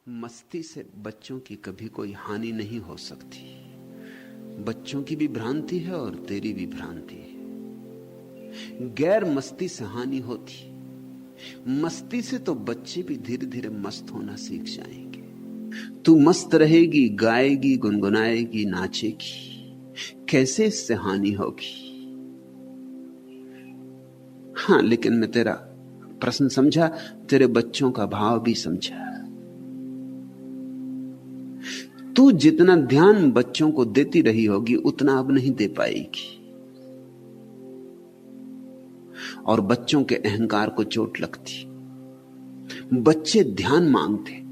मस्ती से बच्चों की कभी कोई हानि नहीं हो सकती। बच्चों की भी भ्रांति है और तेरी भी भ्रांति है। गैर मस्ती से हानि होती। मस्ती से तो बच्चे भी धीरे धीरे मस्त होना सीख जाएंगे। तू मस्त रहेगी, गाएगी, गुनगुनाएगी, नाचेगी, कैसे इससे हानि होगी? हाँ, लेकिन मैं तेरा प्रश्न समझा, तेरे बच्चों का भाव भी समझा। तू जितना ध्यान बच्चों को देती रही होगी उतना अब नहीं दे पाएगी, और बच्चों के अहंकार को चोट लगती। बच्चे ध्यान मांगते।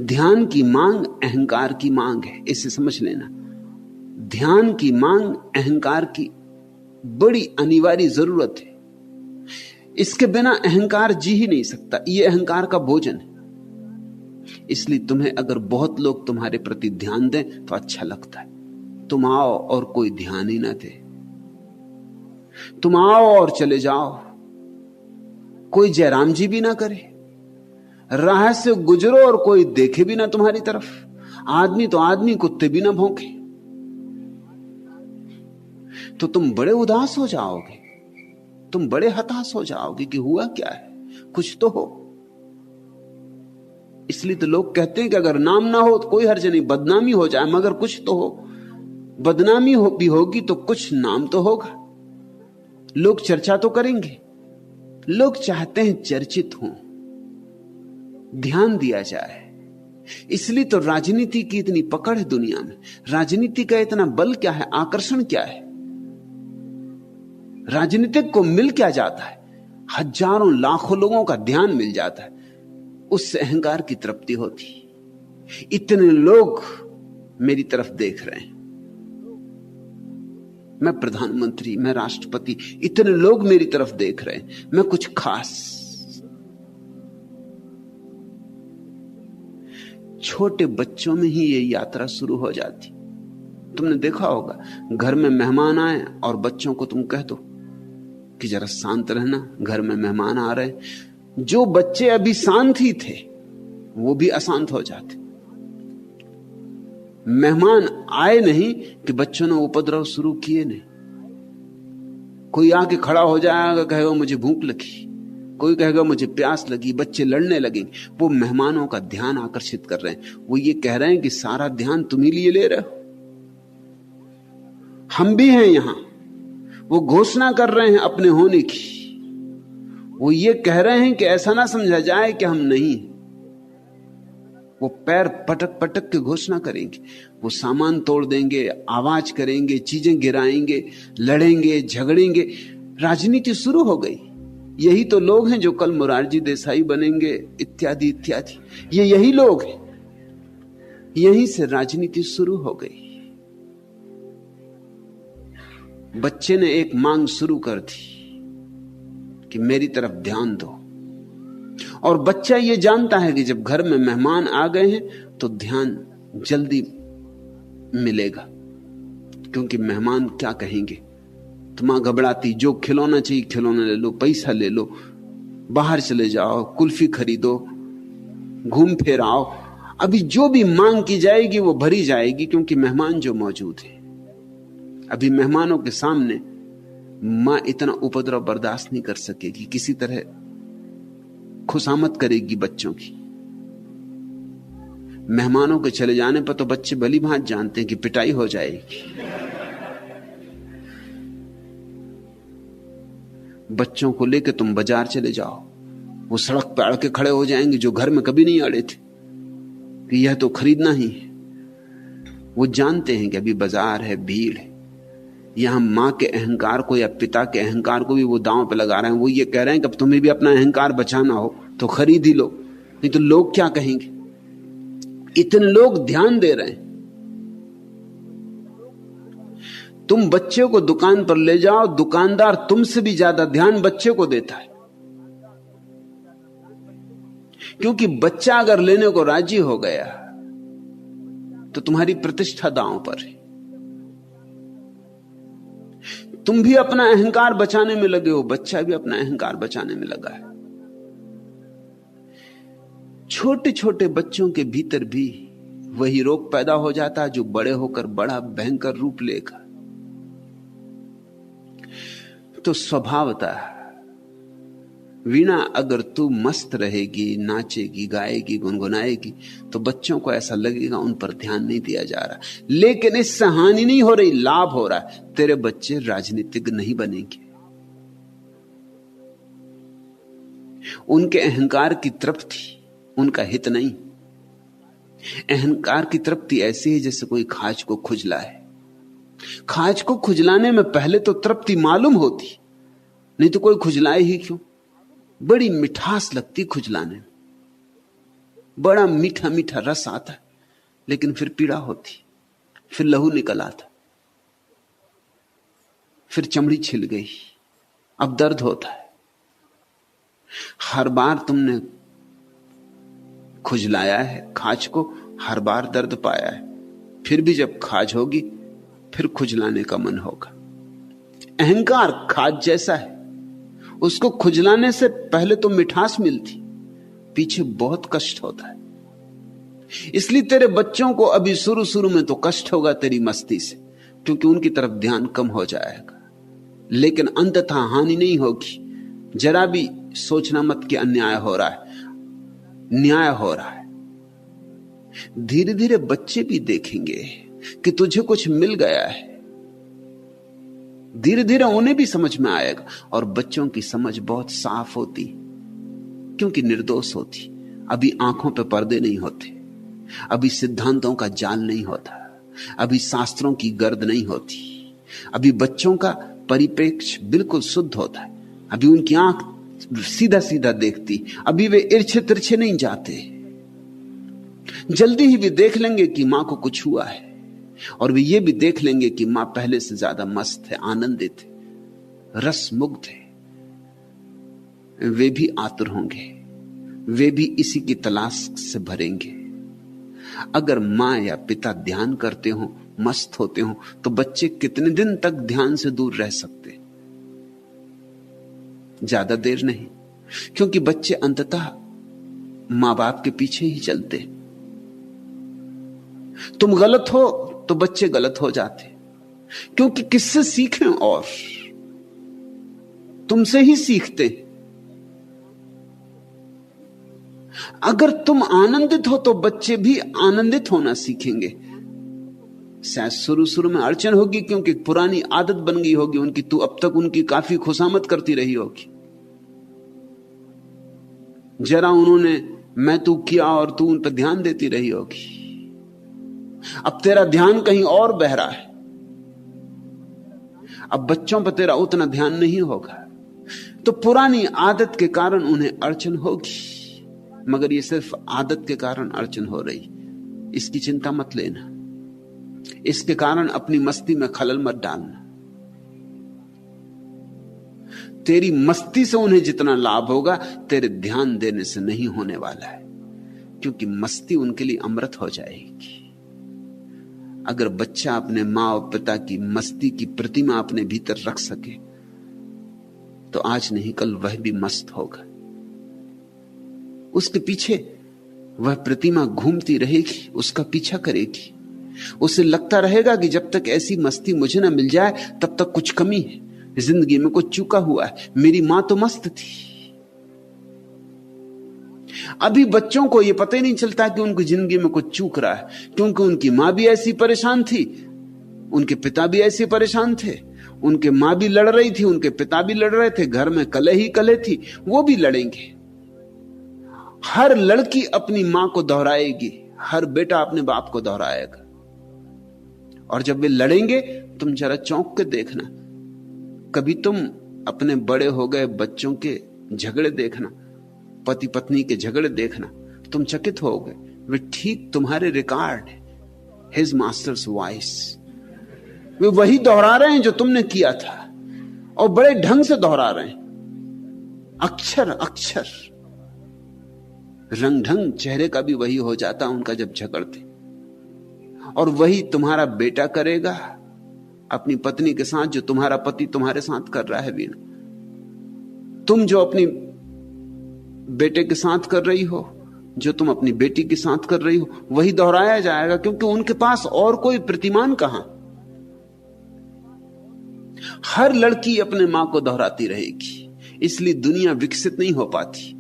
ध्यान की मांग अहंकार की मांग है, इसे समझ लेना। ध्यान की मांग अहंकार की बड़ी अनिवार्य जरूरत है। इसके बिना अहंकार जी ही नहीं सकता। यह अहंकार का भोजन है। इसलिए तुम्हें अगर बहुत लोग तुम्हारे प्रति ध्यान दें तो अच्छा लगता है। तुम आओ और कोई ध्यान ही ना दे, तुम आओ और चले जाओ, कोई जयराम जी भी ना करे, राह से गुजरो और कोई देखे भी ना तुम्हारी तरफ, आदमी तो आदमी, कुत्ते भी ना भौंके, तो तुम बड़े उदास हो जाओगे, तुम बड़े हताश हो जाओगे कि हुआ क्या है, कुछ तो हो। इसलिए तो लोग कहते हैं कि अगर नाम ना हो तो कोई हर्ज नहीं, बदनामी हो जाए मगर कुछ तो हो। बदनामी भी होगी तो कुछ नाम तो होगा, लोग चर्चा तो करेंगे। लोग चाहते हैं चर्चित हों, ध्यान दिया जाए। इसलिए तो राजनीति की इतनी पकड़ है दुनिया में। राजनीति का इतना बल क्या है, आकर्षण क्या है? राजनीतिक को मिल क्या जाता है? हजारों लाखों लोगों का ध्यान मिल जाता है, उससे अहंकार की तृप्ति होती। इतने लोग मेरी तरफ देख रहे हैं, मैं प्रधानमंत्री, मैं राष्ट्रपति, इतने लोग मेरी तरफ देख रहे हैं, मैं कुछ खास। छोटे बच्चों में ही ये यात्रा शुरू हो जाती। तुमने देखा होगा, घर में मेहमान आए और बच्चों को तुम कह दो कि जरा शांत रहना, घर में मेहमान आ रहे हैं। जो बच्चे अभी शांत ही थे वो भी अशांत हो जाते। मेहमान आए नहीं कि बच्चों ने उपद्रव शुरू किए नहीं। कोई आके खड़ा हो जाएगा, कहेगा मुझे भूख लगी, कोई कहेगा मुझे प्यास लगी, बच्चे लड़ने लगेंगे। वो मेहमानों का ध्यान आकर्षित कर रहे हैं। वो ये कह रहे हैं कि सारा ध्यान तुम ही लिए ले रहे हो, हम भी हैं यहां। वो घोषणा कर रहे हैं अपने होने की। वो ये कह रहे हैं कि ऐसा ना समझा जाए कि हम नहीं। वो पैर पटक पटक के घोषणा करेंगे, वो सामान तोड़ देंगे, आवाज करेंगे, चीजें गिराएंगे, लड़ेंगे, झगड़ेंगे। राजनीति शुरू हो गई। यही तो लोग हैं जो कल मोरारजी देसाई बनेंगे, इत्यादि इत्यादि। ये यही लोग हैं। यहीं से राजनीति शुरू हो गई। बच्चे ने एक मांग शुरू कर दी कि मेरी तरफ ध्यान दो, और बच्चा ये जानता है कि जब घर में मेहमान आ गए हैं तो ध्यान जल्दी मिलेगा, क्योंकि मेहमान क्या कहेंगे। तुम घबराती, जो खिलौना चाहिए खिलौना ले लो, पैसा ले लो, बाहर चले जाओ, कुल्फी खरीदो, घूम फिर आओ। अभी जो भी मांग की जाएगी वो भरी जाएगी, क्योंकि मेहमान जो मौजूद है। अभी मेहमानों के सामने मां इतना उपद्रव बर्दाश्त नहीं कर सकेगी, किसी तरह खुशामद करेगी बच्चों की। मेहमानों के चले जाने पर तो बच्चे भली भांति जानते हैं कि पिटाई हो जाएगी। बच्चों को लेकर तुम बाजार चले जाओ, वो सड़क पर अड़ के खड़े हो जाएंगे जो घर में कभी नहीं अड़े थे, कि यह तो खरीदना ही है। वो जानते हैं कि अभी बाजार है, भीड़ है। यहां मां के अहंकार को या पिता के अहंकार को भी वो दांव पे लगा रहे हैं। वो ये कह रहे हैं कि अब तुम्हें भी अपना अहंकार बचाना हो तो खरीद ही लो, नहीं तो लोग क्या कहेंगे। इतने लोग ध्यान दे रहे हैं। तुम बच्चे को दुकान पर ले जाओ, दुकानदार तुमसे भी ज्यादा ध्यान बच्चे को देता है, क्योंकि बच्चा अगर लेने को राजी हो गया तो तुम्हारी प्रतिष्ठा दांव पर है। तुम भी अपना अहंकार बचाने में लगे हो, बच्चा भी अपना अहंकार बचाने में लगा है। छोटे छोटे बच्चों के भीतर भी वही रोग पैदा हो जाता है जो बड़े होकर बड़ा भयंकर रूप लेगा। तो स्वभावतः वीणा अगर तू मस्त रहेगी, नाचेगी, गाएगी, गुनगुनाएगी, तो बच्चों को ऐसा लगेगा उन पर ध्यान नहीं दिया जा रहा। लेकिन इससे हानि नहीं हो रही, लाभ हो रहा है। तेरे बच्चे राजनीतिज्ञ नहीं बनेंगे। उनके अहंकार की तृप्ति उनका हित नहीं। अहंकार की तृप्ति ऐसी है जैसे कोई खाज को खुजलाए। खाज को खुजलाने में पहले तो तृप्ति मालूम होती, नहीं तो कोई खुजलाए ही क्यों। बड़ी मिठास लगती खुजलाने में, बड़ा मीठा मीठा रस आता, लेकिन फिर पीड़ा होती, फिर लहू निकल आता, फिर चमड़ी छिल गई, अब दर्द होता है। हर बार तुमने खुजलाया है खाज को, हर बार दर्द पाया है, फिर भी जब खाज होगी फिर खुजलाने का मन होगा। अहंकार खाज जैसा है, उसको खुजलाने से पहले तो मिठास मिलती, पीछे बहुत कष्ट होता है। इसलिए तेरे बच्चों को अभी शुरू शुरू में तो कष्ट होगा तेरी मस्ती से, क्योंकि उनकी तरफ ध्यान कम हो जाएगा, लेकिन अंततः हानि नहीं होगी। जरा भी सोचना मत कि अन्याय हो रहा है, न्याय हो रहा है। धीरे धीरे बच्चे भी देखेंगे कि तुझे कुछ मिल गया है, धीरे धीरे उन्हें भी समझ में आएगा। और बच्चों की समझ बहुत साफ होती, क्योंकि निर्दोष होती। अभी आंखों पे पर्दे नहीं होते, अभी सिद्धांतों का जाल नहीं होता, अभी शास्त्रों की गर्द नहीं होती, अभी बच्चों का परिप्रेक्ष्य बिल्कुल शुद्ध होता है, अभी उनकी आंख सीधा सीधा देखती, अभी वे इर्छे तिरछे नहीं जाते। जल्दी ही वे देख लेंगे कि मां को कुछ हुआ है, और वे ये भी देख लेंगे कि मां पहले से ज्यादा मस्त है, आनंदित है, रस मुग्ध है। वे भी आतुर होंगे, वे भी इसी की तलाश से भरेंगे। अगर मां या पिता ध्यान करते हो, मस्त होते हो, तो बच्चे कितने दिन तक ध्यान से दूर रह सकते? ज्यादा देर नहीं, क्योंकि बच्चे अंततः मां बाप के पीछे ही चलते। तुम गलत हो तो बच्चे गलत हो जाते, क्योंकि किससे सीखें? और तुमसे ही सीखते। अगर तुम आनंदित हो तो बच्चे भी आनंदित होना सीखेंगे। शायद शुरू शुरू में अड़चन होगी, क्योंकि पुरानी आदत बन गई होगी उनकी, तू अब तक उनकी काफी खुशामद करती रही होगी। जरा उन्होंने मैं तू किया और तू उन पर ध्यान देती रही होगी। अब तेरा ध्यान कहीं और बह रहा है, अब बच्चों पर तेरा उतना ध्यान नहीं होगा। तो पुरानी आदत के कारण उन्हें अड़चन होगी, मगर ये सिर्फ आदत के कारण अड़चन हो रही, इसकी चिंता मत लेना। इसके कारण अपनी मस्ती में खलल मत डालना। तेरी मस्ती से उन्हें जितना लाभ होगा, तेरे ध्यान देने से नहीं होने वाला है, क्योंकि मस्ती उनके लिए अमृत हो जाएगी। अगर बच्चा अपने मां और पिता की मस्ती की प्रतिमा अपने भीतर रख सके, तो आज नहीं कल वह भी मस्त होगा। उसके पीछे वह प्रतिमा घूमती रहेगी, उसका पीछा करेगी। उसे लगता रहेगा कि जब तक ऐसी मस्ती मुझे ना मिल जाए तब तक कुछ कमी है, जिंदगी में कुछ चूका हुआ है। मेरी मां तो मस्त थी। अभी बच्चों को यह पता ही नहीं चलता कि उनकी जिंदगी में कुछ चूक रहा है, क्योंकि उनकी मां भी ऐसी परेशान थी, उनके पिता भी ऐसे परेशान थे। उनके मां भी लड़ रही थी, उनके पिता भी लड़ रहे थे, घर में कलह ही कलह थी, वो भी लड़ेंगे। हर लड़की अपनी मां को दोहराएगी, हर बेटा अपने बाप को दोहराएगा। और जब वे लड़ेंगे, तुम जरा चौंक के देखना। कभी तुम अपने बड़े हो गए बच्चों के झगड़े देखना, पति पत्नी के झगड़े देखना, तुम चकित होगे। वे ठीक तुम्हारे रिकॉर्ड, हिज मास्टर्स वॉइस, वे वही दोहरा रहे हैं जो तुमने किया था, और बड़े ढंग से दोहरा रहे हैं, अक्षर अक्षर। रंग ढंग चेहरे का भी वही हो जाता उनका जब झगड़ते। और वही तुम्हारा बेटा करेगा अपनी पत्नी के साथ जो तुम्हारा पति तुम्हारे साथ कर रहा है। वीणा, तुम जो अपनी बेटे के साथ कर रही हो, जो तुम अपनी बेटी के साथ कर रही हो वही दोहराया जाएगा, क्योंकि उनके पास और कोई प्रतिमान कहां। हर लड़की अपने मां को दोहराती रहेगी, इसलिए दुनिया विकसित नहीं हो पाती।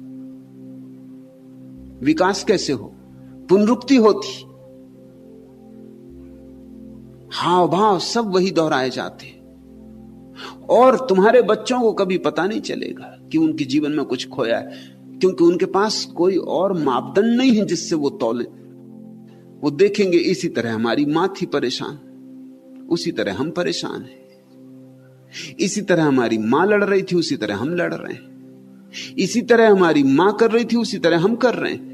विकास कैसे हो? पुनरुक्ति होती। हाव भाव सब वही दोहराए जाते हैं, और तुम्हारे बच्चों को कभी पता नहीं चलेगा कि उनके जीवन में कुछ खोया है, क्योंकि उनके पास कोई और मापदंड नहीं है जिससे वो तौले। वो देखेंगे इसी तरह हमारी मां थी परेशान, उसी तरह हम परेशान हैं। इसी तरह हमारी मां लड़ रही थी, उसी तरह हम लड़ रहे हैं। इसी तरह हमारी मां कर रही थी, उसी तरह हम कर रहे हैं।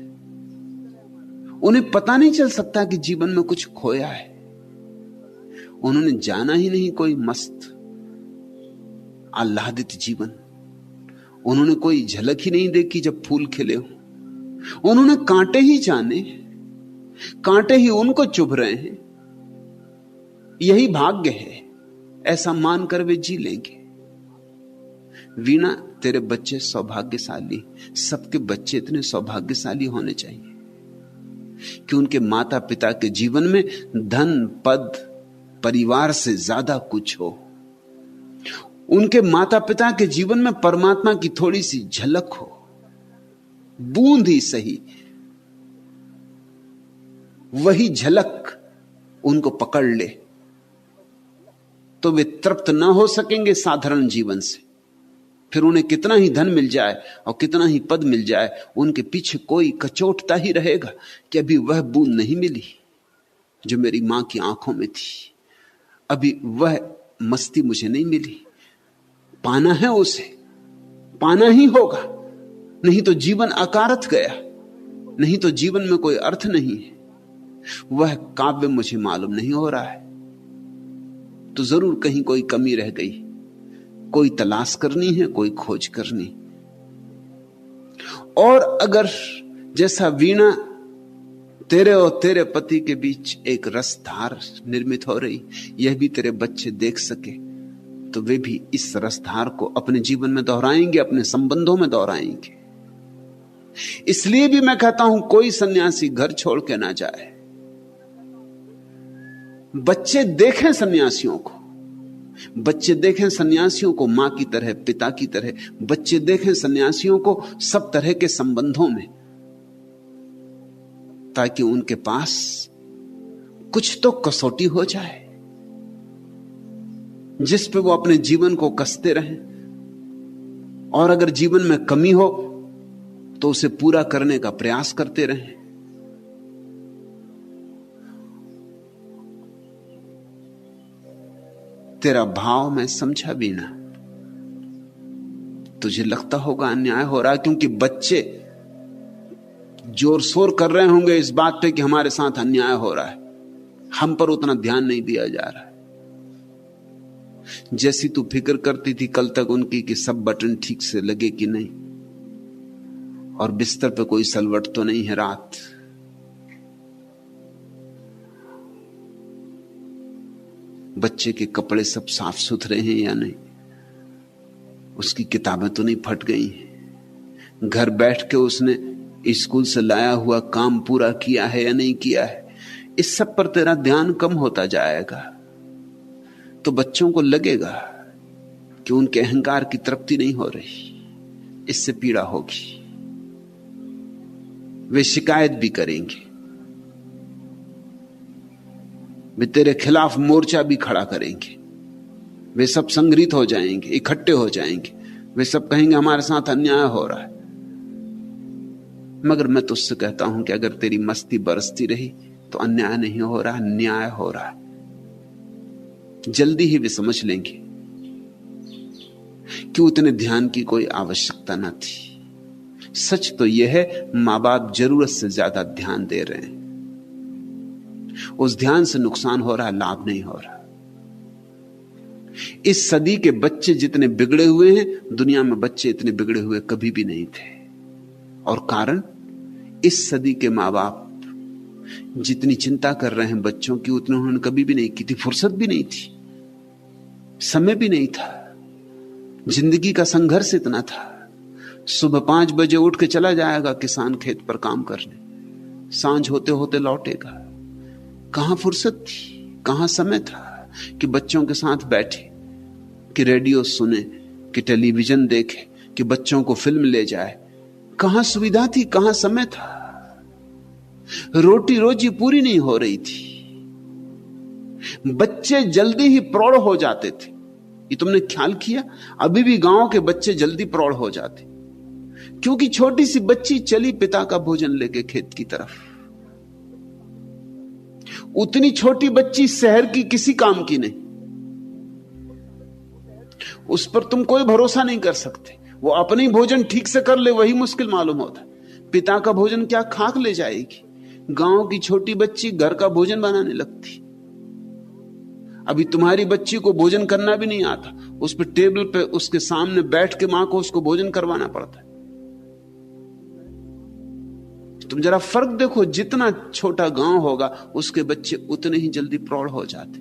उन्हें पता नहीं चल सकता कि जीवन में कुछ खोया है। उन्होंने जाना ही नहीं कोई मस्त आह्लादित जीवन। उन्होंने कोई झलक ही नहीं देखी जब फूल खिले हो। उन्होंने कांटे ही जाने, कांटे ही उनको चुभ रहे हैं। यही भाग्य है, ऐसा मानकर वे जी लेंगे। वीणा, तेरे बच्चे सौभाग्यशाली, सबके बच्चे इतने सौभाग्यशाली होने चाहिए कि उनके माता पिता के जीवन में धन, पद, परिवार से ज्यादा कुछ हो। उनके माता पिता के जीवन में परमात्मा की थोड़ी सी झलक हो, बूंद ही सही। वही झलक उनको पकड़ ले तो वे तृप्त ना हो सकेंगे साधारण जीवन से। फिर उन्हें कितना ही धन मिल जाए और कितना ही पद मिल जाए, उनके पीछे कोई कचोटता ही रहेगा कि अभी वह बूंद नहीं मिली जो मेरी मां की आंखों में थी, अभी वह मस्ती मुझे नहीं मिली। पाना है, उसे पाना ही होगा, नहीं तो जीवन अकारथ गया, नहीं तो जीवन में कोई अर्थ नहीं है। वह काव्य मुझे मालूम नहीं हो रहा है तो जरूर कहीं कोई कमी रह गई। कोई तलाश करनी है, कोई खोज करनी। और अगर जैसा वीणा तेरे और तेरे पति के बीच एक रसधार निर्मित हो रही, यह भी तेरे बच्चे देख सके तो वे भी इस रसधार को अपने जीवन में दोहराएंगे, अपने संबंधों में दोहराएंगे। इसलिए भी मैं कहता हूं कोई सन्यासी घर छोड़ के ना जाए। बच्चे देखें सन्यासियों को, बच्चे देखें सन्यासियों को मां की तरह, पिता की तरह। बच्चे देखें सन्यासियों को सब तरह के संबंधों में, ताकि उनके पास कुछ तो कसौटी हो जाए जिस पे वो अपने जीवन को कसते रहें। और अगर जीवन में कमी हो तो उसे पूरा करने का प्रयास करते रहें। तेरा भाव मैं समझा वीणा, तुझे लगता होगा अन्याय हो रहा है, क्योंकि बच्चे जोर शोर कर रहे होंगे इस बात पे कि हमारे साथ अन्याय हो रहा है, हम पर उतना ध्यान नहीं दिया जा रहा है। जैसी तू फिक्र करती थी कल तक उनकी कि सब बटन ठीक से लगे कि नहीं, और बिस्तर पे कोई सलवट तो नहीं है रात, बच्चे के कपड़े सब साफ सुथरे हैं या नहीं, उसकी किताबें तो नहीं फट गई हैं, घर बैठ के उसने स्कूल से लाया हुआ काम पूरा किया है या नहीं किया है, इस सब पर तेरा ध्यान कम होता जाएगा तो बच्चों को लगेगा कि उनके अहंकार की तृप्ति नहीं हो रही, इससे पीड़ा होगी। वे शिकायत भी करेंगे, वे तेरे खिलाफ मोर्चा भी खड़ा करेंगे, वे सब संग्रहित हो जाएंगे, इकट्ठे हो जाएंगे, वे सब कहेंगे हमारे साथ अन्याय हो रहा है। मगर मैं तुझसे कहता हूं कि अगर तेरी मस्ती बरसती रही तो अन्याय नहीं हो रहा, न्याय हो रहा है। जल्दी ही वे समझ लेंगे कि उतने ध्यान की कोई आवश्यकता न थी। सच तो यह है, मां बाप जरूरत से ज्यादा ध्यान दे रहे हैं, उस ध्यान से नुकसान हो रहा है, लाभ नहीं हो रहा। इस सदी के बच्चे जितने बिगड़े हुए हैं, दुनिया में बच्चे इतने बिगड़े हुए कभी भी नहीं थे। और कारण, इस सदी के मां बाप जितनी चिंता कर रहे हैं बच्चों की, उतनी उन्होंने कभी भी नहीं की थी। फुर्सत भी नहीं थी, समय भी नहीं था, जिंदगी का संघर्ष इतना था, सुबह 5 बजे उठ के चला जाएगा किसान खेत पर काम करने, सांझ होते होते लौटेगा। कहां फुर्सत थी, कहां समय था कि बच्चों के साथ बैठे, कि रेडियो सुने, कि टेलीविजन देखे, कि बच्चों को फिल्म ले जाए। कहां सुविधा थी, कहां समय था। रोटी रोजी पूरी नहीं हो रही थी। बच्चे जल्दी ही प्रौढ़ हो जाते थे। ये तुमने ख्याल किया? अभी भी गांव के बच्चे जल्दी प्रौढ़ हो जाते, क्योंकि छोटी सी बच्ची चली पिता का भोजन लेके खेत की तरफ। उतनी छोटी बच्ची शहर की किसी काम की नहीं, उस पर तुम कोई भरोसा नहीं कर सकते। वो अपने ही भोजन ठीक से कर ले, वही मुश्किल मालूम होता। पिता का भोजन क्या खाक ले जाएगी? गांव की छोटी बच्ची घर का भोजन बनाने लगती। अभी तुम्हारी बच्ची को भोजन करना भी नहीं आता, उस पर टेबल पे उसके सामने बैठ के मां को उसको भोजन करवाना पड़ता है। तुम जरा फर्क देखो, जितना छोटा गांव होगा उसके बच्चे उतने ही जल्दी प्रौढ़ हो जाते।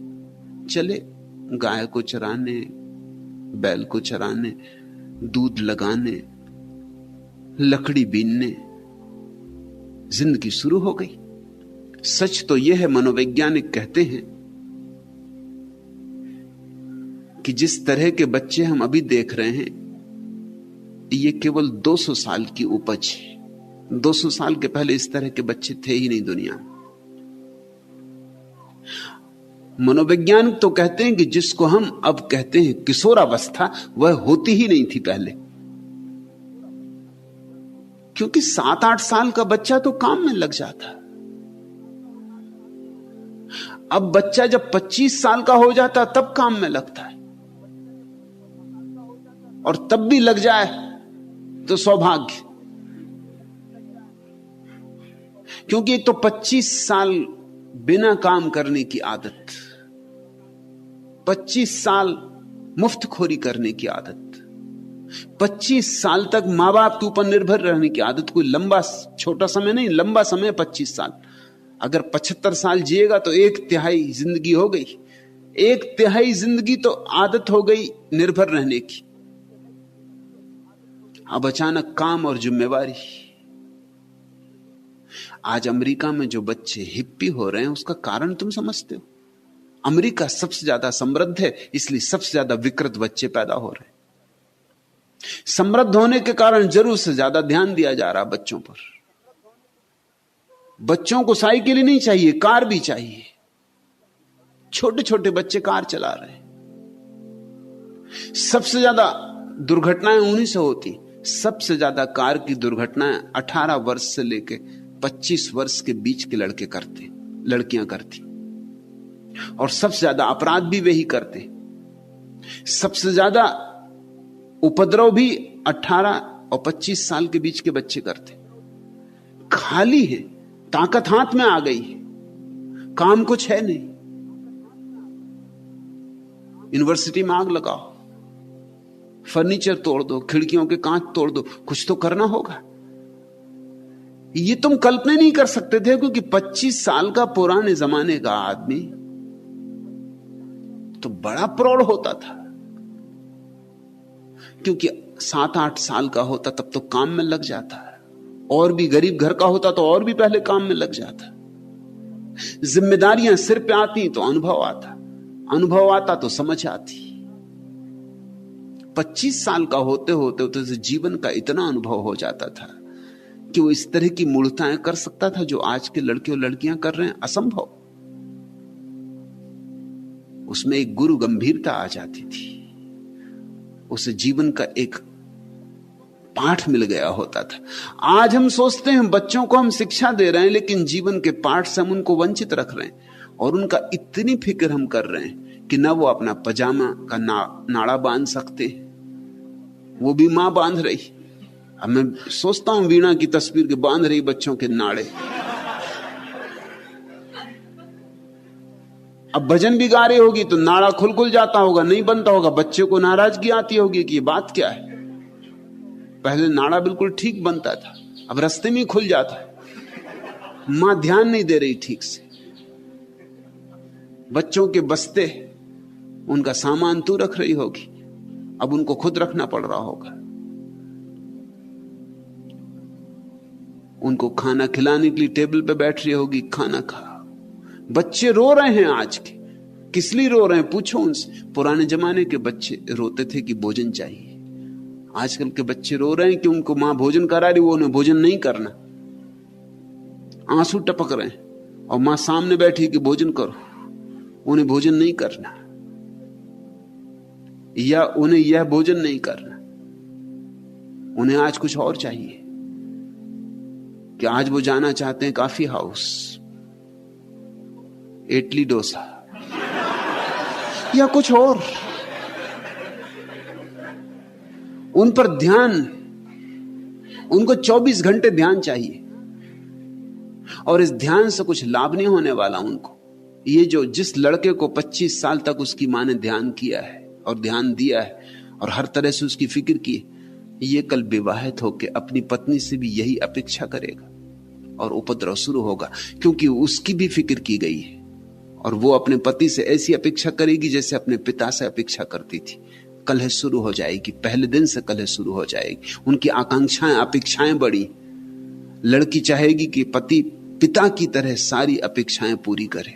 चले गाय को चराने, बैल को चराने, दूध लगाने, लकड़ी बीनने, जिंदगी शुरू हो गई। सच तो यह है, मनोवैज्ञानिक कहते हैं कि जिस तरह के बच्चे हम अभी देख रहे हैं, ये केवल 200 साल की उपज है। 200 साल के पहले इस तरह के बच्चे थे ही नहीं दुनिया में। मनोवैज्ञानिक तो कहते हैं कि जिसको हम अब कहते हैं किशोरावस्था, वह होती ही नहीं थी पहले। क्योंकि 7-8 साल का बच्चा तो काम में लग जाता। अब बच्चा जब 25 साल का हो जाता तब काम में लगता है, और तब भी लग जाए तो सौभाग्य। क्योंकि एक तो 25 साल बिना काम करने की आदत, 25 साल मुफ्तखोरी करने की आदत, 25 साल तक मां बाप के ऊपर निर्भर रहने की आदत। कोई लंबा छोटा समय नहीं, लंबा समय 25 साल। अगर 75 साल जिएगा तो 1/3 जिंदगी हो गई। 1/3 जिंदगी तो आदत हो गई निर्भर रहने की। अब अचानक काम और जिम्मेवारी। आज अमेरिका में जो बच्चे हिप्पी हो रहे हैं, उसका कारण तुम समझते हो? अमेरिका सबसे ज्यादा समृद्ध है, इसलिए सबसे ज्यादा विकृत बच्चे पैदा हो रहे हैं। समृद्ध होने के कारण जरूर से ज्यादा ध्यान दिया जा रहा बच्चों पर। बच्चों को साइकिल ही नहीं चाहिए, कार भी चाहिए। छोटे छोटे बच्चे कार चला रहे हैं। सबसे ज्यादा दुर्घटनाएं उन्हीं से होती। सबसे ज्यादा कार की दुर्घटनाएं 18 वर्ष से लेकर 25 वर्ष के बीच के लड़के करते, लड़कियां करती। और सबसे ज्यादा अपराध भी वही करते। सबसे ज्यादा उपद्रव भी 18 और 25 साल के बीच के बच्चे करते। खाली है, ताकत हाथ में आ गई, काम कुछ है नहीं। यूनिवर्सिटी में आग लगाओ, फर्नीचर तोड़ दो, खिड़कियों के कांच तोड़ दो, कुछ तो करना होगा। ये तुम कल्पना नहीं कर सकते थे, क्योंकि 25 साल का पुराने जमाने का आदमी तो बड़ा प्रौढ़ होता था। क्योंकि 7-8 साल का होता तब तो काम में लग जाता है, और भी गरीब घर का होता तो और भी पहले काम में लग जाता। जिम्मेदारियां सिर पे आती तो अनुभव आता, अनुभव आता तो समझ आती। 25 साल का होते होते तो जीवन का इतना अनुभव हो जाता था कि वो इस तरह की मूर्खताएं कर सकता था जो आज के लड़के और लड़कियां कर रहे हैं। असंभव। उसमें एक गुरु गंभीरता आ जाती थी, उसे जीवन का एक पाठ मिल गया होता था। आज हम सोचते हैं बच्चों को हम शिक्षा दे रहे हैं, लेकिन जीवन के पाठ से हम उनको वंचित रख रहे हैं, और उनका इतनी फिक्र हम कर रहे हैं कि ना वो अपना पजामा का नाड़ा बांध सकते, वो भी मां बांध रही। अब मैं सोचता हूं वीणा की तस्वीर के बांध रही बच्चों के नाड़े। अब भजन भी गा रही होगी तो नाड़ा खुल जाता होगा, नहीं बनता होगा। बच्चे को नाराजगी आती होगी कि ये बात क्या है। पहले नाड़ा बिल्कुल ठीक बनता था, अब रास्ते में खुल जाता है। मां ध्यान नहीं दे रही ठीक से। बच्चों के बस्ते, उनका सामान तू रख रही होगी, अब उनको खुद रखना पड़ रहा होगा। उनको खाना खिलाने के लिए टेबल पे बैठ रही होगी, खाना खा। बच्चे रो रहे हैं आज के, किस लिए रो रहे हैं पूछो उनसे। पुराने जमाने के बच्चे रोते थे कि भोजन चाहिए। आजकल के बच्चे रो रहे हैं कि उनको मां भोजन करा रही, वो उन्हें भोजन नहीं करना, आंसू टपक रहे हैं, और मां सामने बैठी कि भोजन करो, उन्हें भोजन नहीं करना, या उन्हें यह भोजन नहीं करना, उन्हें आज कुछ और चाहिए। कि आज वो जाना चाहते हैं कॉफी हाउस, इडली डोसा या कुछ और। उन पर ध्यान, उनको 24 घंटे ध्यान चाहिए, और इस ध्यान से कुछ लाभ नहीं होने वाला उनको। ये जो जिस लड़के को 25 साल तक उसकी मां ने ध्यान किया है और ध्यान दिया है और हर तरह से उसकी फिक्र की, ये कल विवाहित होकर अपनी पत्नी से भी यही अपेक्षा करेगा और उपद्रव शुरू होगा, क्योंकि उसकी भी फिक्र की गई है। और वो अपने पति से ऐसी अपेक्षा करेगी जैसे अपने पिता से अपेक्षा करती थी। कलह शुरू हो जाएगी, पहले दिन से कलह शुरू हो जाएगी। उनकी आकांक्षाएं, अपेक्षाएं बड़ी। लड़की चाहेगी कि पति पिता की तरह सारी अपेक्षाएं पूरी करे,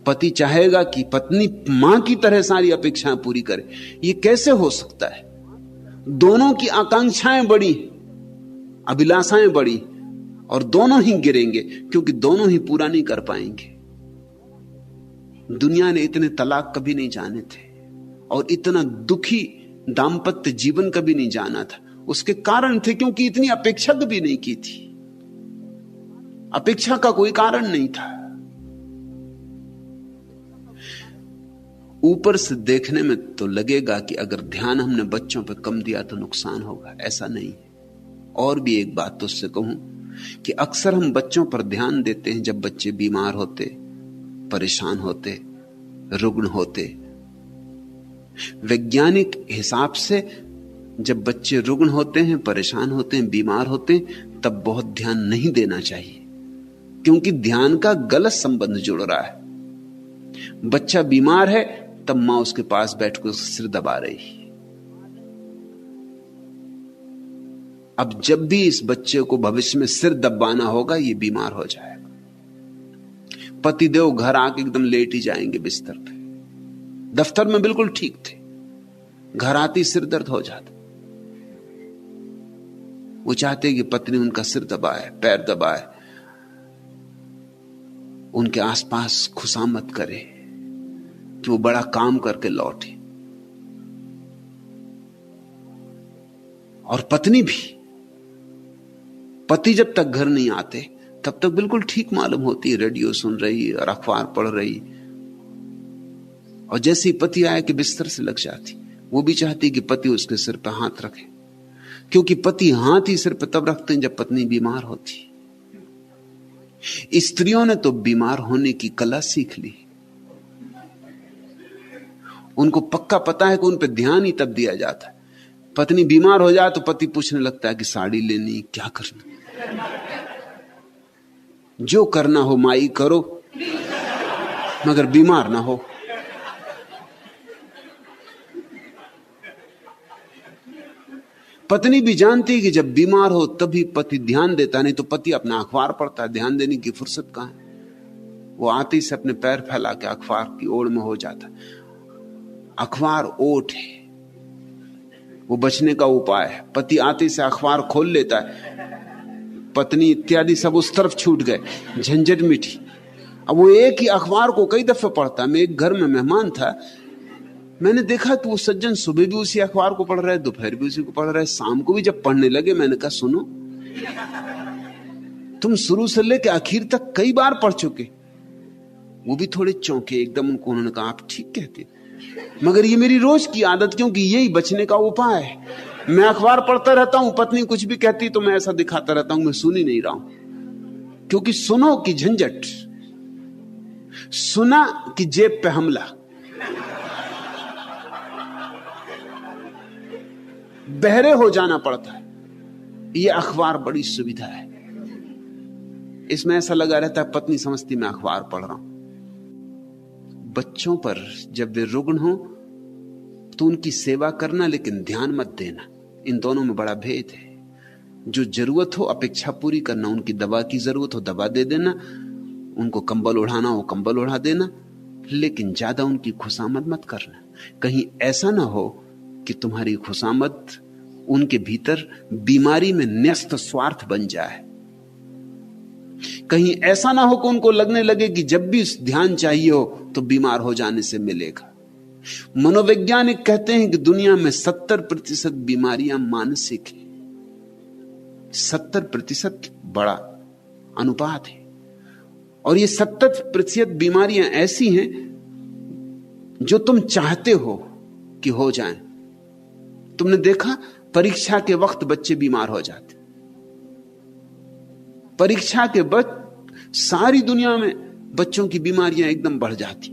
पति चाहेगा कि पत्नी मां की तरह सारी अपेक्षाएं पूरी करे। ये कैसे हो सकता है? दोनों की आकांक्षाएं बड़ी, अभिलाषाएं बड़ी, और दोनों ही गिरेंगे, क्योंकि दोनों ही पूरा नहीं कर पाएंगे। दुनिया ने इतने तलाक कभी नहीं जाने थे, और इतना दुखी दाम्पत्य जीवन कभी नहीं जाना था। उसके कारण थे क्योंकि इतनी अपेक्षा कभी नहीं की थी। अपेक्षा का कोई कारण नहीं था। ऊपर से देखने में तो लगेगा कि अगर ध्यान हमने बच्चों पर कम दिया तो नुकसान होगा, ऐसा नहीं है। और भी एक बात तो उससे कहूं कि अक्सर हम बच्चों पर ध्यान देते हैं जब बच्चे बीमार होते, परेशान होते, रुग्ण होते। वैज्ञानिक हिसाब से जब बच्चे रुग्ण होते हैं, परेशान होते हैं, बीमार होते हैं, तब बहुत ध्यान नहीं देना चाहिए, क्योंकि ध्यान का गलत संबंध जुड़ रहा है। बच्चा बीमार है तब मां उसके पास बैठकर सिर दबा रही। अब जब भी इस बच्चे को भविष्य में सिर दबाना होगा, ये बीमार हो जाएगा। पतिदेव घर आके एकदम लेट ही जाएंगे बिस्तर पे। दफ्तर में बिल्कुल ठीक थे, घर आती सिर दर्द हो जाता। वो चाहते कि पत्नी उनका सिर दबाए, पैर दबाए, उनके आसपास खुशामद करे कि वो बड़ा काम करके लौटे। और पत्नी भी, पति जब तक घर नहीं आते तब तक बिल्कुल ठीक मालूम होती है, रेडियो सुन रही और अखबार पढ़ रही। और जैसे ही पति आए कि बिस्तर से लग जाती। वो भी चाहती कि पति उसके सिर पर हाथ रखे, क्योंकि पति हाथ ही सिर पर तब रखते हैं जब पत्नी बीमार होती। स्त्रियों ने तो बीमार होने की कला सीख ली। उनको पक्का पता है कि उन पर ध्यान ही तब दिया जाता है। पत्नी बीमार हो जाए तो पति पूछने लगता है कि साड़ी लेनी, क्या करना। जो करना हो माई करो, मगर बीमार ना हो। पत्नी भी जानती है कि जब बीमार हो तभी पति ध्यान देता, नहीं तो पति अपना अखबार पढ़ता है, ध्यान देने की फुर्सत कहां है। वो आते ही से अपने पैर फैला के अखबार की ओर में हो जाता। अखबार ओट है, वो बचने का उपाय है। पति आते से अखबार खोल लेता है, पत्नी इत्यादि सब उस तरफ छूट गए, झंझट मिठी। अब वो एक ही अखबार को कई दफे पढ़ता। मैं एक घर में मेहमान था, मैंने देखा कि वो सज्जन सुबह भी उसी अखबार को पढ़ रहे, दोपहर भी उसी को पढ़ रहे, शाम को भी जब पढ़ने लगे मैंने कहा सुनो, तुम शुरू से लेकर आखिर तक कई बार पढ़ चुके। वो भी थोड़े चौंके एकदम। उन्होंने कहा आप ठीक कहते, मगर ये मेरी रोज की आदत, क्योंकि यही बचने का उपाय है। मैं अखबार पढ़ता रहता हूं, पत्नी कुछ भी कहती तो मैं ऐसा दिखाता रहता हूं मैं सुन ही नहीं रहा हूं, क्योंकि सुनो की झंझट, सुना कि जेब पे हमला। बहरे हो जाना पड़ता है। यह अखबार बड़ी सुविधा है। इसमें ऐसा लगा रहता है पत्नी समझती मैं अखबार पढ़ रहा हूं। बच्चों पर जब वे रुग्ण हो तो उनकी सेवा करना, लेकिन ध्यान मत देना। इन दोनों में बड़ा भेद है। जो जरूरत हो अपेक्षा पूरी करना, उनकी दवा की जरूरत हो दवा दे देना, उनको कंबल ओढ़ाना हो कंबल ओढ़ा देना, लेकिन ज्यादा उनकी खुशामद मत करना। कहीं ऐसा ना हो कि तुम्हारी खुशामद उनके भीतर बीमारी में न्यस्त स्वार्थ बन जाए। कहीं ऐसा ना हो कि उनको लगने लगे कि जब भी ध्यान चाहिए हो तो बीमार हो जाने से मिलेगा। मनोवैज्ञानिक कहते हैं कि दुनिया में 70% बीमारियां मानसिक हैं। 70% बड़ा अनुपात है। और ये 70% बीमारियां ऐसी हैं जो तुम चाहते हो कि हो जाएं। तुमने देखा परीक्षा के वक्त बच्चे बीमार हो जाते। परीक्षा के वक्त सारी दुनिया में बच्चों की बीमारियां एकदम बढ़ जाती,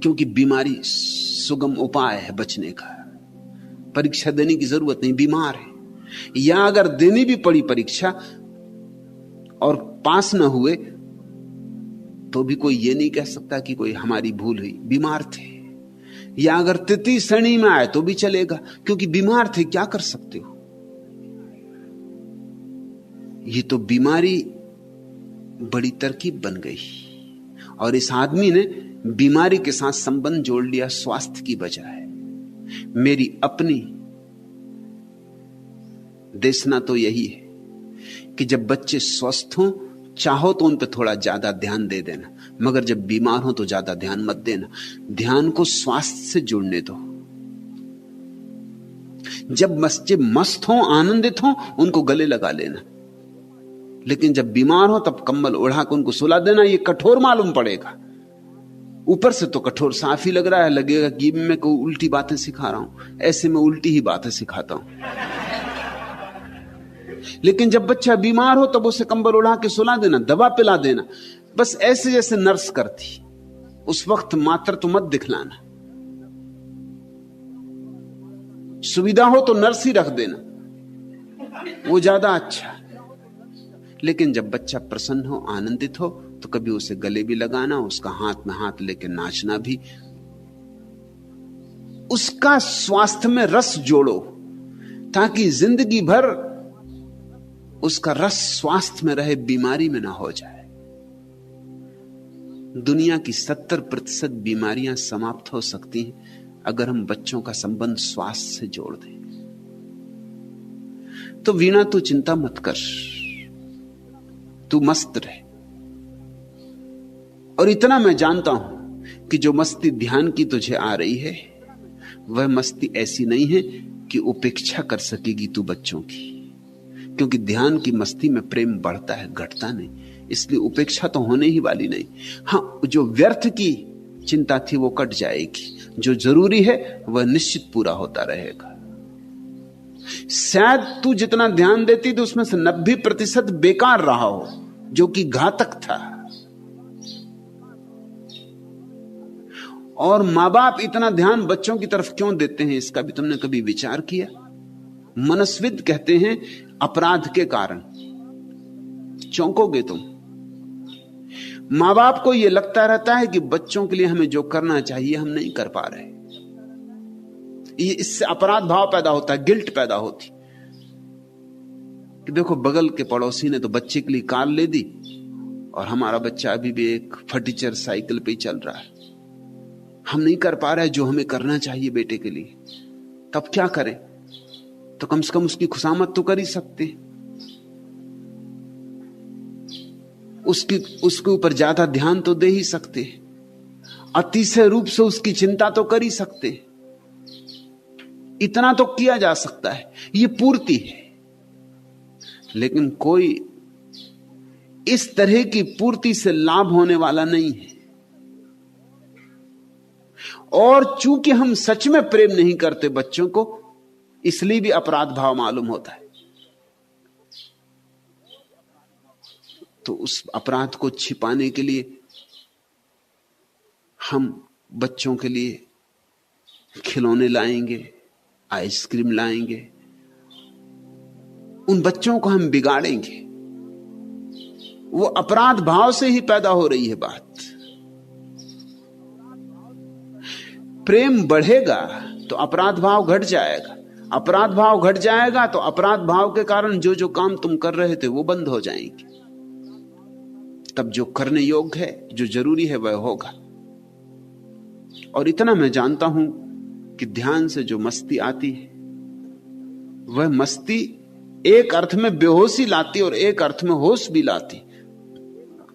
क्योंकि बीमारी सुगम उपाय है बचने का। परीक्षा देने की जरूरत नहीं, बीमार है। या अगर देनी भी पड़ी परीक्षा और पास ना हुए तो भी कोई ये नहीं कह सकता कि कोई हमारी भूल हुई, बीमार थे। या अगर तृतीय श्रेणी में आए तो भी चलेगा, क्योंकि बीमार थे, क्या कर सकते हो। ये तो बीमारी बड़ी तरकीब बन गई। और इस आदमी ने बीमारी के साथ संबंध जोड़ लिया स्वास्थ्य की बजाय। मेरी अपनी देशना तो यही है कि जब बच्चे स्वस्थ हों, चाहो तो उन पर थोड़ा ज्यादा ध्यान दे देना, मगर जब बीमार हो तो ज्यादा ध्यान मत देना। ध्यान को स्वास्थ्य से जुड़ने दो। जब बच्चे मस्त हों, आनंदित हों, उनको गले लगा लेना, लेकिन जब बीमार हो तब कंबल ओढ़ा के उनको सुला देना। ये कठोर मालूम पड़ेगा, ऊपर से तो कठोर साफ ही लग रहा है, लगेगा कि मैं कोई उल्टी बातें सिखा रहा हूं। ऐसे में उल्टी ही बातें सिखाता हूं। लेकिन जब बच्चा बीमार हो तब उसे कंबल उड़ा के सुला देना, दवा पिला देना, बस ऐसे जैसे नर्स करती। उस वक्त मात्र तो मत दिखलाना। सुविधा हो तो नर्स ही रख देना, वो ज्यादा अच्छा। लेकिन जब बच्चा प्रसन्न हो, आनंदित हो, तो कभी उसे गले भी लगाना, उसका हाथ में हाथ लेके नाचना भी। उसका स्वास्थ्य में रस जोड़ो ताकि जिंदगी भर उसका रस स्वास्थ्य में रहे, बीमारी में ना हो जाए। दुनिया की 70% बीमारियां समाप्त हो सकती हैं अगर हम बच्चों का संबंध स्वास्थ्य से जोड़ दें। तो वीणा तू चिंता मत कर, तू मस्त रहे। और इतना मैं जानता हूं कि जो मस्ती ध्यान की तुझे आ रही है, वह मस्ती ऐसी नहीं है कि उपेक्षा कर सकेगी तू बच्चों की, क्योंकि ध्यान की मस्ती में प्रेम बढ़ता है, घटता नहीं। इसलिए उपेक्षा तो होने ही वाली नहीं। हां, जो व्यर्थ की चिंता थी वो कट जाएगी, जो जरूरी है वह निश्चित पूरा होता रहेगा। शायद तू जितना ध्यान देती थी उसमें से 90% बेकार रहा हो, जो कि घातक था। और मां बाप इतना ध्यान बच्चों की तरफ क्यों देते हैं, इसका भी तुमने कभी विचार किया? मनस्विद कहते हैं अपराध के कारण। चौंकोगे तुम। मां बाप को यह लगता रहता है कि बच्चों के लिए हमें जो करना चाहिए हम नहीं कर पा रहे। ये इससे अपराध भाव पैदा होता है, गिल्ट पैदा होती कि देखो बगल के पड़ोसी ने तो बच्चे के लिए कार ले दी और हमारा बच्चा अभी भी एक फटीचर साइकिल पे ही चल रहा है। हम नहीं कर पा रहे जो हमें करना चाहिए बेटे के लिए। तब क्या करें? तो कम से कम उसकी खुशामद तो कर ही सकते, उसके ऊपर ज्यादा ध्यान तो दे ही सकते, अतिशय रूप से उसकी चिंता तो कर ही सकते। इतना तो किया जा सकता है, ये पूर्ति है। लेकिन कोई इस तरह की पूर्ति से लाभ होने वाला नहीं है। और चूंकि हम सच में प्रेम नहीं करते बच्चों को, इसलिए भी अपराध भाव मालूम होता है। तो उस अपराध को छिपाने के लिए हम बच्चों के लिए खिलौने लाएंगे, आइसक्रीम लाएंगे, उन बच्चों को हम बिगाड़ेंगे। वो अपराध भाव से ही पैदा हो रही है बात। प्रेम बढ़ेगा तो अपराध भाव घट जाएगा, अपराध भाव घट जाएगा तो अपराध भाव के कारण जो जो काम तुम कर रहे थे वो बंद हो जाएंगे। तब जो करने योग्य है, जो जरूरी है, वह होगा। और इतना मैं जानता हूं कि ध्यान से जो मस्ती आती है, वह मस्ती एक अर्थ में बेहोशी लाती और एक अर्थ में होश भी लाती।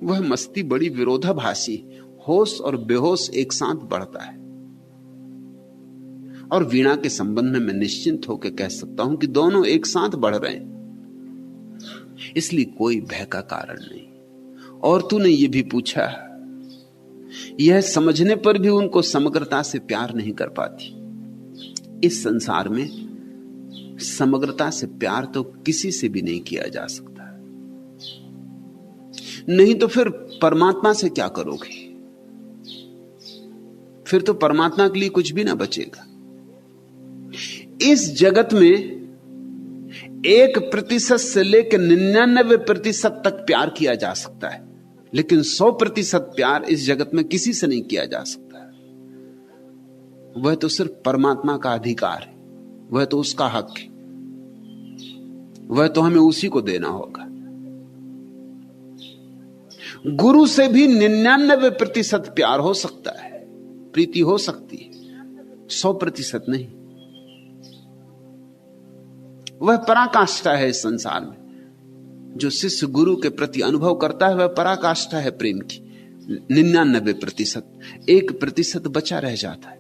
वह मस्ती बड़ी विरोधाभासी। होश और बेहोश एक साथ बढ़ता है। और वीणा के संबंध में मैं निश्चिंत होकर कह सकता हूं कि दोनों एक साथ बढ़ रहे हैं, इसलिए कोई भय का कारण नहीं। और तूने ये भी पूछा, यह समझने पर भी उनको समग्रता से प्यार नहीं कर पाती। इस संसार में समग्रता से प्यार तो किसी से भी नहीं किया जा सकता। नहीं तो फिर परमात्मा से क्या करोगे? फिर तो परमात्मा के लिए कुछ भी ना बचेगा। इस जगत में 1% से लेकर 99% तक प्यार किया जा सकता है, लेकिन 100% प्यार इस जगत में किसी से नहीं किया जा सकता। वह तो सिर्फ परमात्मा का अधिकार है, वह तो उसका हक है, वह तो हमें उसी को देना होगा। गुरु से भी 99% प्यार हो सकता है, प्रीति हो सकती है, 100% नहीं। वह पराकाष्ठा है इस संसार में। जो शिष्य गुरु के प्रति अनुभव करता है वह पराकाष्ठा है प्रेम की। 99%, 1% बचा रह जाता है।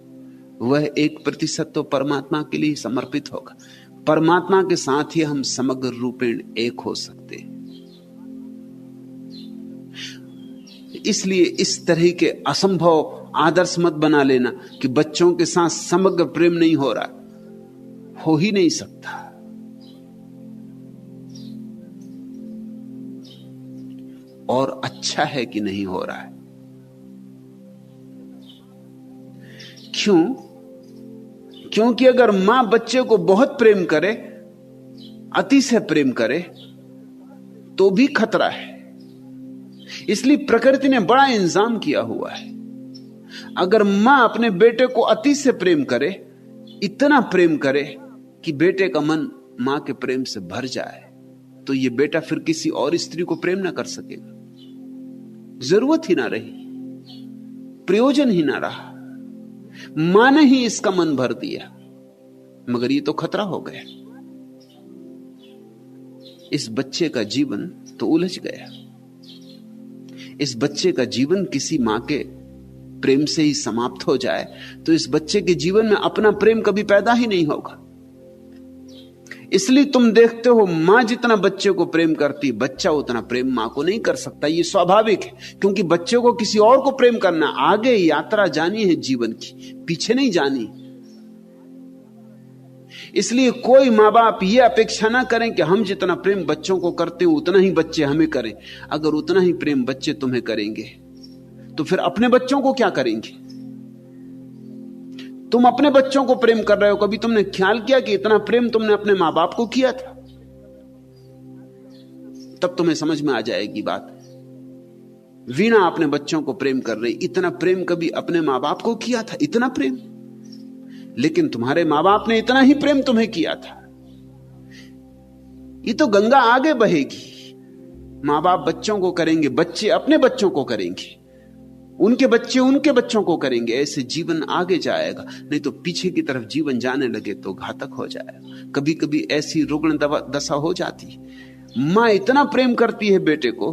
वह 1% तो परमात्मा के लिए समर्पित होगा। परमात्मा के साथ ही हम समग्र रूपेण एक हो सकते हैं। इसलिए इस तरह के असंभव आदर्श मत बना लेना कि बच्चों के साथ समग्र प्रेम नहीं हो रहा, हो ही नहीं सकता। और अच्छा है कि नहीं हो रहा है। क्यों? क्योंकि अगर मां बच्चे को बहुत प्रेम करे, अति से प्रेम करे, तो भी खतरा है। इसलिए प्रकृति ने बड़ा इंतजाम किया हुआ है। अगर मां अपने बेटे को अति से प्रेम करे, इतना प्रेम करे कि बेटे का मन मां के प्रेम से भर जाए, तो यह बेटा फिर किसी और स्त्री को प्रेम ना कर सकेगा। जरूरत ही ना रही, प्रयोजन ही ना रहा। मां ने ही इसका मन भर दिया। मगर ये तो खतरा हो गया। इस बच्चे का जीवन तो उलझ गया। इस बच्चे का जीवन किसी मां के प्रेम से ही समाप्त हो जाए तो इस बच्चे के जीवन में अपना प्रेम कभी पैदा ही नहीं होगा। इसलिए तुम देखते हो, मां जितना बच्चे को प्रेम करती, बच्चा उतना प्रेम मां को नहीं कर सकता। ये स्वाभाविक है, क्योंकि बच्चे को किसी और को प्रेम करना, आगे यात्रा जानी है जीवन की, पीछे नहीं जानी। इसलिए कोई मां बाप ये अपेक्षा ना करें कि हम जितना प्रेम बच्चों को करते हैं उतना ही बच्चे हमें करें। अगर उतना ही प्रेम बच्चे तुम्हें करेंगे तो फिर अपने बच्चों को क्या करेंगे? तुम अपने बच्चों को प्रेम कर रहे हो, कभी तुमने ख्याल किया कि इतना प्रेम तुमने अपने मां बाप को किया था? तब तुम्हें समझ में आ जाएगी बात। वीणा अपने बच्चों को प्रेम कर रही, इतना प्रेम कभी अपने मां बाप को किया था? इतना प्रेम? लेकिन तुम्हारे मां बाप ने इतना ही प्रेम तुम्हें किया था। ये तो गंगा आगे बहेगी। मां बाप बच्चों को करेंगे, बच्चे अपने बच्चों को करेंगे, उनके बच्चे उनके बच्चों को करेंगे। ऐसे जीवन आगे जाएगा। नहीं तो पीछे की तरफ जीवन जाने लगे तो घातक हो जाएगा। कभी कभी ऐसी रुग्ण दशा हो जाती है। मां इतना प्रेम करती है बेटे को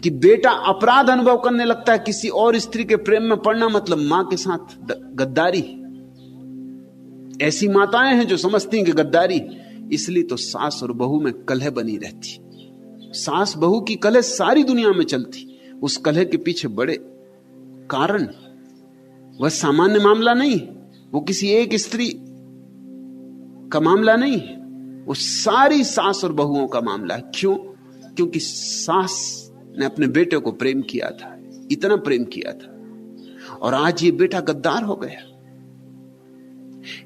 कि बेटा अपराध अनुभव करने लगता है। किसी और स्त्री के प्रेम में पड़ना मतलब मां के साथ गद्दारी। ऐसी माताएं हैं जो समझती हैं कि गद्दारी। इसलिए तो सास और बहू में कलह बनी रहती। सास बहू की कलह सारी दुनिया में चलती। उस कलह के पीछे बड़े कारण। वह सामान्य मामला नहीं, वो किसी एक स्त्री का मामला नहीं, वो सारी सास और बहुओं का मामला है। क्यों? क्योंकि सास ने अपने बेटे को प्रेम किया था, इतना प्रेम किया था, और आज ये बेटा गद्दार हो गया।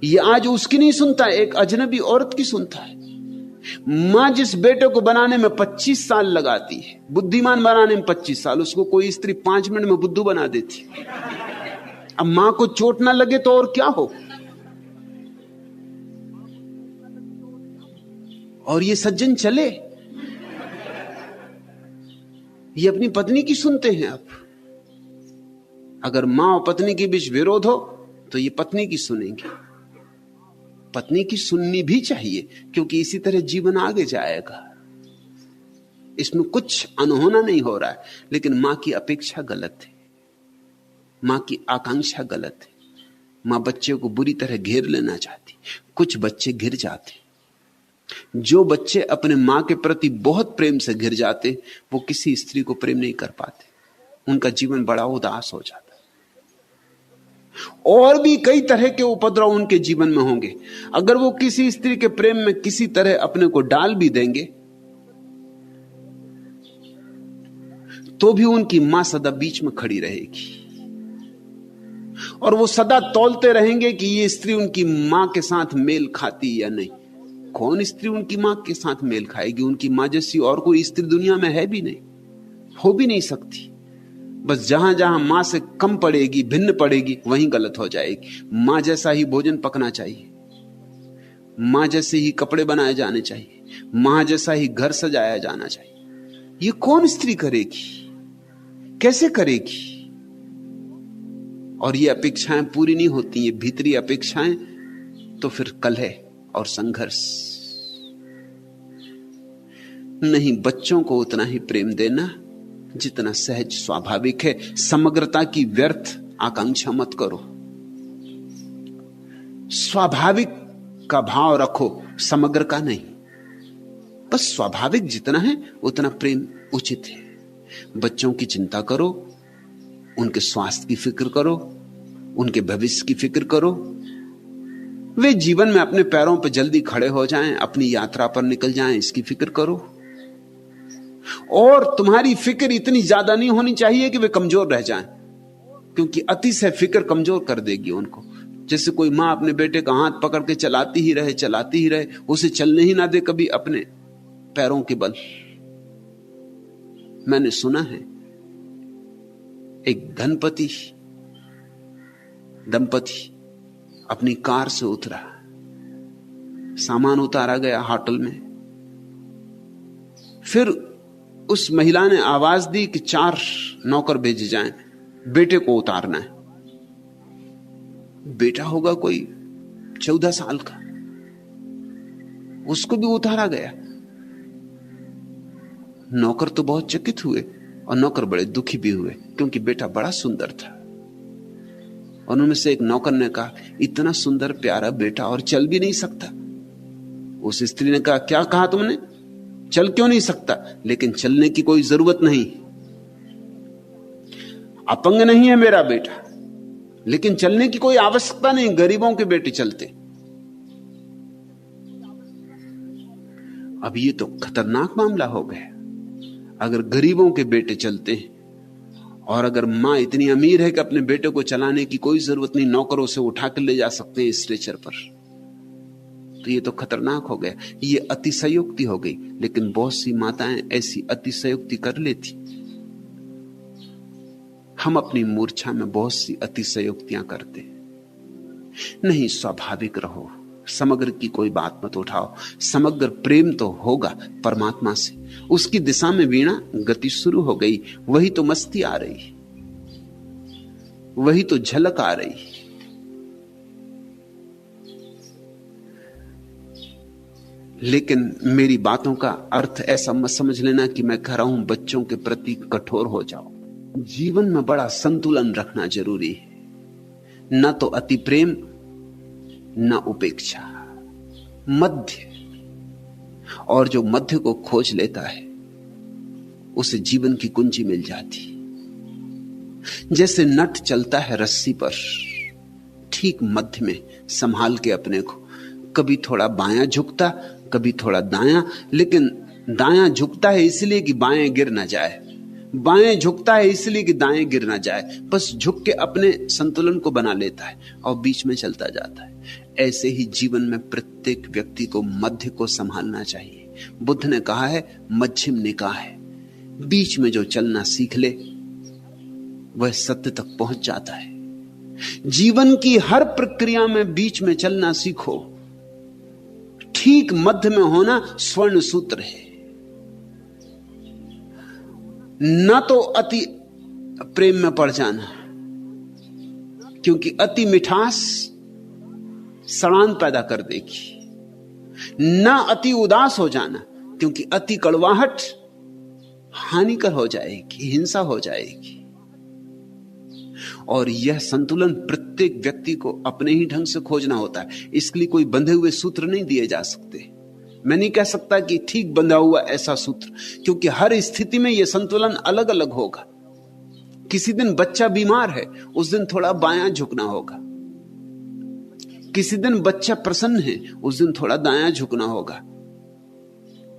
ये आज उसकी नहीं सुनता, एक अजनबी औरत की सुनता है। मां जिस बेटे को बनाने में 25 साल लगाती है, बुद्धिमान बनाने में 25 साल, उसको कोई स्त्री 5 मिनट में बुद्धू बना देती। अब मां को चोट ना लगे तो और क्या हो। और ये सज्जन चले, ये अपनी पत्नी की सुनते हैं। अब अगर मां और पत्नी के बीच विरोध हो तो ये पत्नी की सुनेंगे। पत्नी की सुननी भी चाहिए, क्योंकि इसी तरह जीवन आगे जाएगा। इसमें कुछ अनहोना नहीं हो रहा है, लेकिन मां की अपेक्षा गलत है, मां की आकांक्षा गलत है। मां बच्चे को बुरी तरह घेर लेना चाहती, कुछ बच्चे घिर जाते। जो बच्चे अपने मां के प्रति बहुत प्रेम से घिर जाते, वो किसी स्त्री को प्रेम नहीं कर पाते, उनका जीवन बड़ा उदास हो जाता है। और भी कई तरह के उपद्रव उनके जीवन में होंगे। अगर वो किसी स्त्री के प्रेम में किसी तरह अपने को डाल भी देंगे, तो भी उनकी मां सदा बीच में खड़ी रहेगी, और वो सदा तौलते रहेंगे कि ये स्त्री उनकी मां के साथ मेल खाती या नहीं। कौन स्त्री उनकी मां के साथ मेल खाएगी? उनकी मां जैसी और कोई स्त्री दुनिया में है भी नहीं, हो भी नहीं सकती। बस जहां जहां मां से कम पड़ेगी, भिन्न पड़ेगी, वहीं गलत हो जाएगी। मां जैसा ही भोजन पकना चाहिए, मां जैसे ही कपड़े बनाए जाने चाहिए, मां जैसा ही घर सजाया जाना चाहिए। ये कौन स्त्री करेगी? कैसे करेगी? और ये अपेक्षाएं पूरी नहीं होती, ये भीतरी अपेक्षाएं, तो फिर कलह और संघर्ष। नहीं, बच्चों को उतना ही प्रेम देना जितना सहज स्वाभाविक है। समग्रता की व्यर्थ आकांक्षा मत करो, स्वाभाविक का भाव रखो, समग्र का नहीं। बस स्वाभाविक जितना है उतना प्रेम उचित है। बच्चों की चिंता करो, उनके स्वास्थ्य की फिक्र करो, उनके भविष्य की फिक्र करो। वे जीवन में अपने पैरों पर जल्दी खड़े हो जाएं, अपनी यात्रा पर निकल जाएं, इसकी फिक्र करो। और तुम्हारी फिक्र इतनी ज्यादा नहीं होनी चाहिए कि वे कमजोर रह जाएं, क्योंकि अतिशय फिक्र कमजोर कर देगी उनको। जैसे कोई मां अपने बेटे का हाथ पकड़ के चलाती ही रहे, उसे चलने ही ना दे कभी अपने पैरों के बल। मैंने सुना है एक धनपति दंपति अपनी कार से उतरा, सामान उतारा गया होटल में। फिर उस महिला ने आवाज दी कि 4 नौकर भेजे जाएं, बेटे को उतारना है। बेटा होगा कोई 14 साल का, उसको भी उतारा गया। नौकर तो बहुत चकित हुए और नौकर बड़े दुखी भी हुए, क्योंकि बेटा बड़ा सुंदर था। उनमें से एक नौकर ने कहा, इतना सुंदर प्यारा बेटा और चल भी नहीं सकता। उस स्त्री ने कहा, क्या कहा तुमने? चल क्यों नहीं सकता? लेकिन चलने की कोई जरूरत नहीं, अपंग नहीं है मेरा बेटा, लेकिन चलने की कोई आवश्यकता नहीं। गरीबों के बेटे चलते। अब ये तो खतरनाक मामला हो गया। अगर गरीबों के बेटे चलते हैं, और अगर मां इतनी अमीर है कि अपने बेटे को चलाने की कोई जरूरत नहीं, नौकरों से उठा कर ले जा सकते हैं स्ट्रेचर पर, तो ये तो खतरनाक हो गया। ये अतिशयोक्ति हो गई। लेकिन बहुत सी माताएं ऐसी अतिशयोक्ति कर लेती। हम अपनी मूर्छा में बहुत सी अतिशयोक्तियां करते। नहीं, स्वाभाविक रहो, समग्र की कोई बात मत उठाओ। समग्र प्रेम तो होगा परमात्मा से, उसकी दिशा में वीणा गति शुरू हो गई। वही तो मस्ती आ रही, वही तो झलक आ रही। लेकिन मेरी बातों का अर्थ ऐसा मत समझ लेना कि मैं कह रहा हूं बच्चों के प्रति कठोर हो जाओ। जीवन में बड़ा संतुलन रखना जरूरी है, न तो अति प्रेम न उपेक्षा, मध्य। और जो मध्य को खोज लेता है उसे जीवन की कुंजी मिल जाती। जैसे नट चलता है रस्सी पर, ठीक मध्य में संभाल के अपने को, कभी थोड़ा बायां झुकता, कभी थोड़ा दायां, लेकिन दायां झुकता है इसलिए कि बाएं गिर ना जाए, बाएं झुकता है इसलिए कि दाएं गिर ना जाए। बस झुक के अपने संतुलन को बना लेता है और बीच में चलता जाता है। ऐसे ही जीवन में प्रत्येक व्यक्ति को मध्य को संभालना चाहिए। बुद्ध ने कहा है मध्यम निकाय है, बीच में जो चलना सीख ले वह सत्य तक पहुंच जाता है। जीवन की हर प्रक्रिया में बीच में चलना सीखो, ठीक मध्य में होना स्वर्ण सूत्र है। न तो अति प्रेम में पड़ जाना, क्योंकि अति मिठास सड़ान पैदा कर देगी। न अति उदास हो जाना, क्योंकि अति कड़वाहट हानिकर हो जाएगी, हिंसा हो जाएगी। और यह संतुलन प्रत्येक व्यक्ति को अपने ही ढंग से खोजना होता है। इसके लिए कोई बंधे हुए सूत्र नहीं दिए जा सकते। मैं नहीं कह सकता कि ठीक बंधा हुआ ऐसा सूत्र, क्योंकि हर स्थिति में यह संतुलन अलग अलग होगा। किसी दिन बच्चा बीमार है, उस दिन थोड़ा बायां झुकना होगा। किसी दिन बच्चा प्रसन्न है, उस दिन थोड़ा दायां झुकना होगा।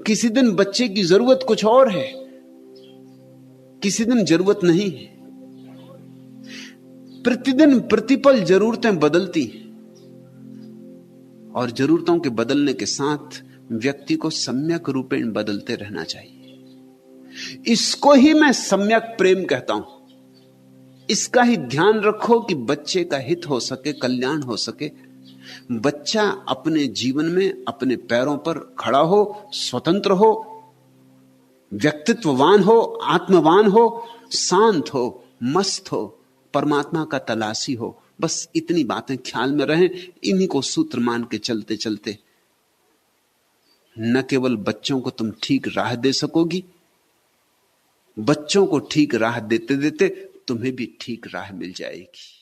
किसी दिन बच्चे की जरूरत कुछ और है, किसी दिन जरूरत नहीं है। प्रतिदिन प्रतिपल जरूरतें बदलती हैं, और जरूरतों के बदलने के साथ व्यक्ति को सम्यक रूपेण बदलते रहना चाहिए। इसको ही मैं सम्यक प्रेम कहता हूं। इसका ही ध्यान रखो कि बच्चे का हित हो सके, कल्याण हो सके। बच्चा अपने जीवन में अपने पैरों पर खड़ा हो, स्वतंत्र हो, व्यक्तित्ववान हो, आत्मवान हो, शांत हो, मस्त हो, परमात्मा का तलाशी हो। बस इतनी बातें ख्याल में रहें। इन्हीं को सूत्र मान के चलते चलते न केवल बच्चों को तुम ठीक राह दे सकोगी, बच्चों को ठीक राह देते देते तुम्हें भी ठीक राह मिल जाएगी।